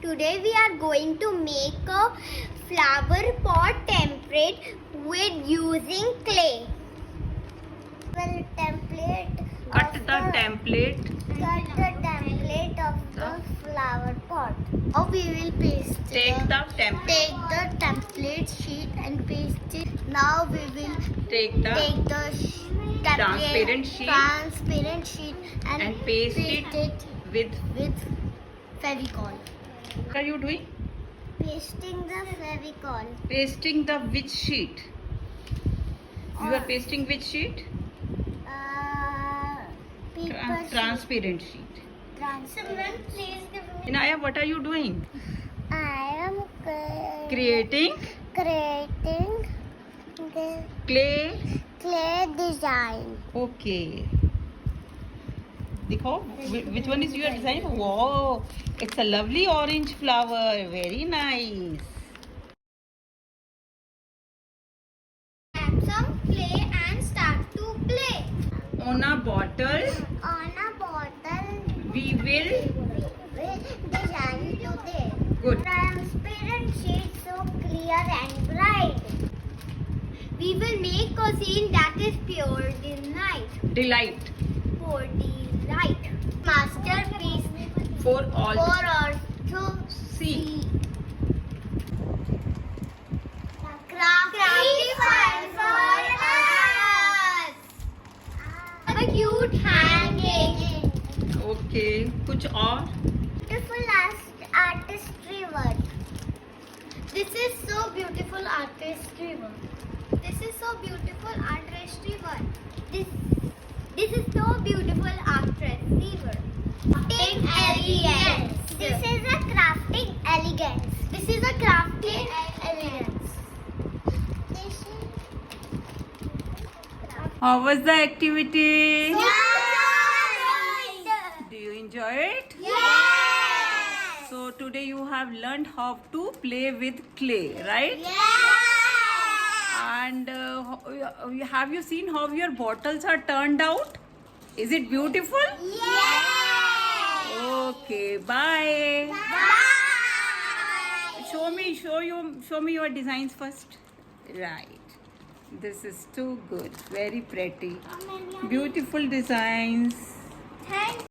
Today we are going to make a flower pot template with using clay. Well, Cut the template. Of the flower pot. Now we will paste. Take the template. Take the template sheet and paste it. Now we will Take the transparent sheet and paste it with. Fevicol. What are you doing? Pasting the Fevicol. Pasting the which sheet? You are pasting which sheet? Paper Transparent sheet. Someone please give me. Inaya, what are you doing? I am Creating creating the clay. design. Okay. Dekho, which one is your design? Wow, it's a lovely orange flower. Very nice. Add some clay and start to play. On a bottle, On a bottle, we will. design today. Good. Transparent sheet so clear and bright. We will make a scene that is pure Delight for delight. Masterpiece for all for all to see. Crafty fun for us. A cute hanging. Okay. कुछ और? Beautiful artistry work. This is so beautiful artistry work. This is so beautiful artistry work. This is so beautiful artistry work. Crafting elegance. This is a crafting elegance. This is a crafting elegance. How was the activity? Yes. Do you enjoy it? Yes. So today you have learned how to play with clay, right? Yes. And have you seen how your bottles are turned out? Is it beautiful? Yes. Okay, bye. Bye. Show me your designs first. Right. This is too good. Very pretty. Beautiful designs. Thank